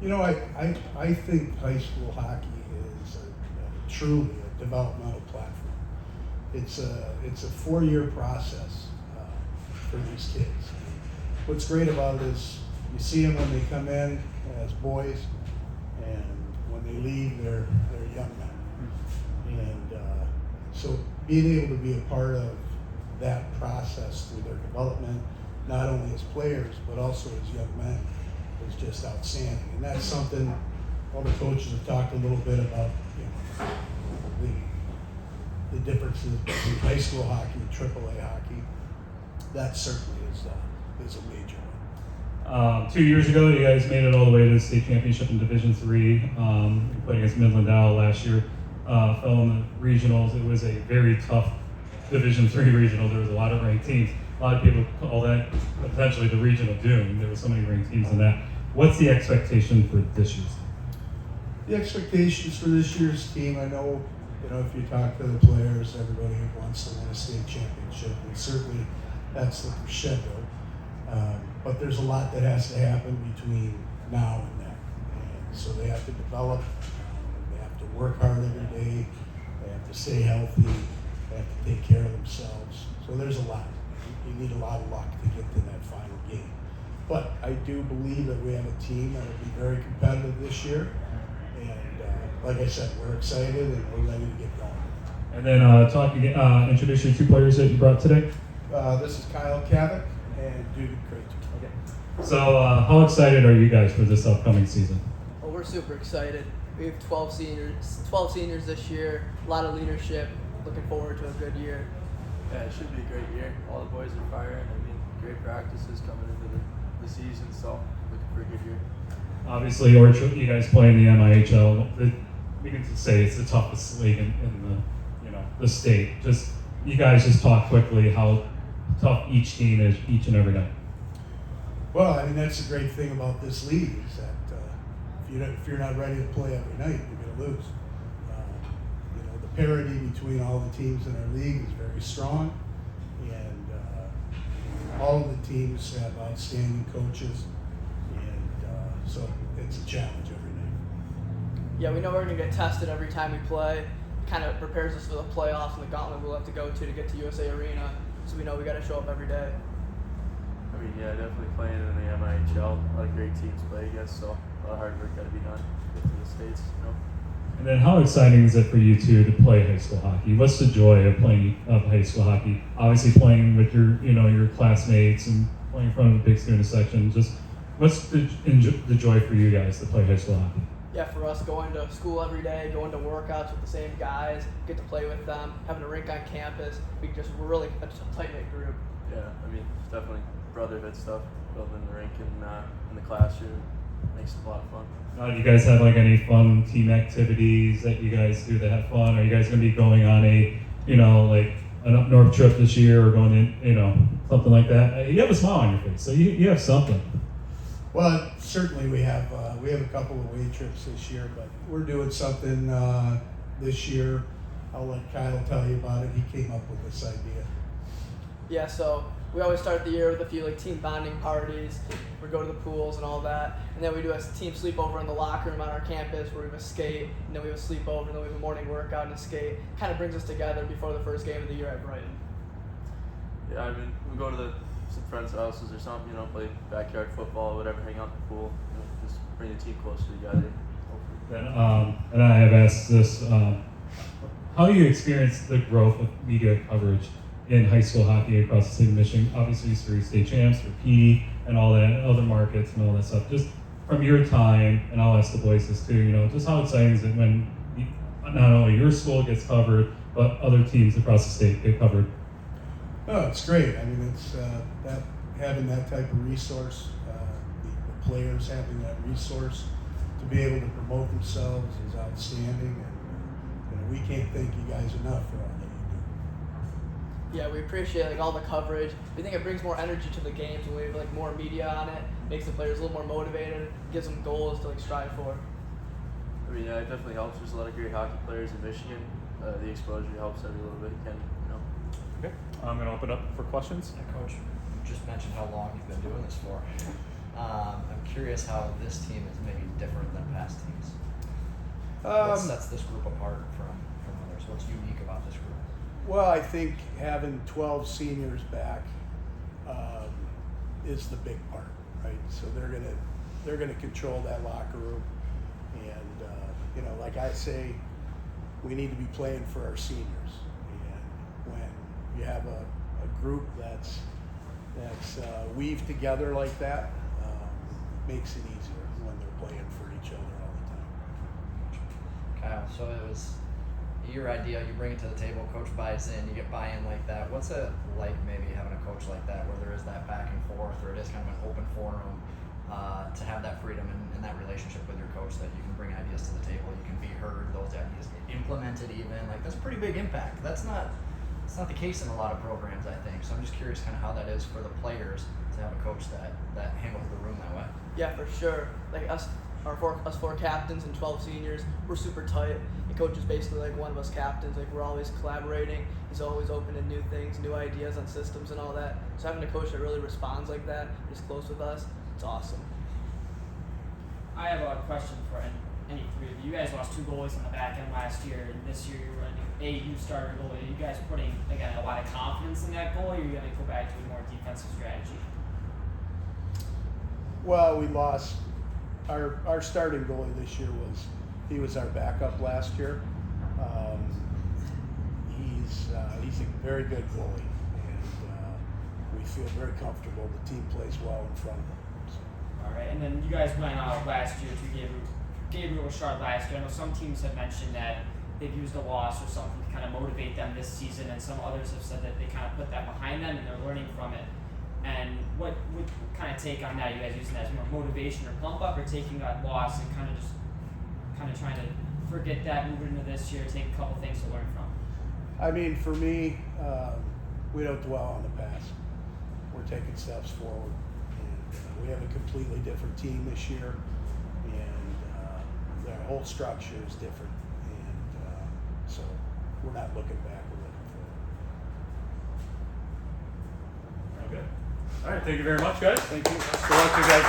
I think high school hockey is truly a developmental platform. It's a 4-year process for these kids. What's great about it is you see them when they come in as boys, and when they leave, they're young men. And so being able to be a part of that process through their development, not only as players, but also as young men, is just outstanding. And that's something all the coaches have talked a little bit about, the differences between high school hockey and AAA hockey. That certainly is a major one. 2 years ago, you guys made it all the way to the state championship in Division III. You played against Midland Dow last year. Fell in the regionals. It was a very tough Division III regional. There was a lot of ranked teams. A lot of people call that potentially the regional doom. There were so many ranked teams in that. What's the expectation for this year's team? The expectations for this year's team, I know, if you talk to the players, everybody wants to win a state championship, and certainly that's the crescendo. But there's a lot that has to happen between now and then. And so they have to develop, they have to work hard every day, they have to stay healthy, they have to take care of themselves. So there's a lot. You need a lot of luck to get to that final game. But I do believe that we have a team that will be very competitive this year. And like I said, we're excited and we're ready to get going. And then introduce your two players that you brought today. This is Kyle Kavik and Dugan Creighton. Okay. So how excited are you guys for this upcoming season? Well, we're super excited. We have 12 seniors this year, a lot of leadership. Looking forward to a good year. Yeah, it should be a great year. All the boys are firing. Great practices coming into the season, so looking for a good year. Obviously, you guys play in the MIHL. We can say it's the toughest league in the state. You guys just talk quickly how tough each team is each and every night. Well, that's the great thing about this league is that if you're not ready to play every night, you're going to lose. The parity between all the teams in our league is very strong, and all of the teams have outstanding coaches, and so it's a challenge every night. Yeah, we know we're going to get tested every time we play. It kind of prepares us for the playoffs and the gauntlet we'll have to go to get to USA Arena, so we know we got to show up every day. Yeah, definitely playing in the MIHL. A lot of great teams play against, so a lot of hard work got to be done to get to the States. And then how exciting is it for you two to play high school hockey? What's the joy of playing high school hockey? Obviously playing with your classmates and playing in front of a big student section. Just what's the joy for you guys to play high school hockey? Yeah, for us, going to school every day, going to workouts with the same guys, get to play with them, having a rink on campus. We're really a tight-knit group. Yeah, it's definitely brotherhood stuff, building the rink in the classroom. Makes it a lot of fun. Do you guys have any fun team activities that you guys do that have fun? Are you guys going to be going on an up north trip this year or going in, something like that? You have a smile on your face, so you have something. Well, certainly we have a couple of away trips this year, but we're doing something this year. I'll let Kyle tell you about it. He came up with this idea. Yeah, so we always start the year with a few team bonding parties. We go to the pools and all that, and then we do a team sleepover in the locker room on our campus where we have a skate, and then we have a sleepover, and then we have a morning workout and a skate. Kind of brings us together before the first game of the year at Brighton. Yeah, we go to some friends' houses or something, play backyard football, whatever, hang out in the pool, just bring the team closer together. Then, and I have asked this, how do you experience the growth of media coverage in high school hockey across the state of Michigan? Obviously, for state champs, for P, and all that, other markets and all that stuff. Just from your time, and I'll ask the boys this too, just how exciting is it when not only your school gets covered, but other teams across the state get covered? Oh, it's great. It's that having that type of resource, the players having that resource to be able to promote themselves is outstanding, and we can't thank you guys enough for all that you do. Yeah, we appreciate all the coverage. We think it brings more energy to the games when we have more media on it. Makes the players a little more motivated, gives them goals to strive for. Yeah, it definitely helps. There's a lot of great hockey players in Michigan. The exposure helps every little bit you can. Okay, I'm going to open up for questions. Coach, you just mentioned how long you've been doing this for. I'm curious how this team is maybe different than past teams. What sets this group apart from others? What's unique about this group? Well, I think having 12 seniors back is the big part, right? So they're gonna control that locker room, and you know, like I say, we need to be playing for our seniors. And when you have a group that's weaved together like that, makes it easier when they're playing for each other all the time. Kyle, so it was your idea, you bring it to the table, coach buys in, you get buy-in like that. What's it like maybe having a coach like that where there is that back and forth, or it is kind of an open forum to have that freedom and that relationship with your coach, that you can bring ideas to the table, you can be heard, those ideas get implemented even, like that's a pretty big impact. It's not the case in a lot of programs, I think. So I'm just curious kind of how that is for the players to have a coach that handles the room that way. Yeah, for sure. Like us four captains and 12 seniors, we're super tight. The coach is basically like one of us captains. Like we're always collaborating. He's always open to new things, new ideas on systems and all that. So having a coach that really responds like that, is close with us, it's awesome. I have a question for any three of you. You guys lost 2 goalies on the back end last year, and this year you're running a new starter goalie. Are you guys putting, again, a lot of confidence in that goalie, or are you going to go back to a more defensive strategy? Well, we lost our starting goalie this year. He was our backup last year. He's a very good goalie, and we feel very comfortable. The team plays well in front of him. So. All right, and then you guys went out last year to Gabriel Richard last year. I know some teams have mentioned that they've used a loss or something to kind of motivate them this season, and some others have said that they kind of put that behind them and they're learning from it. And what kind of take on that? Are you guys using that as more motivation or pump up, or taking that loss and kind of trying to forget that, move into this year, take a couple things to learn from? I mean, for me, we don't dwell on the past. We're taking steps forward, and we have a completely different team this year, and their whole structure is different, and so we're not looking back, we're looking forward. Okay. All right. Thank you very much, guys. Thank you. Good luck, you guys.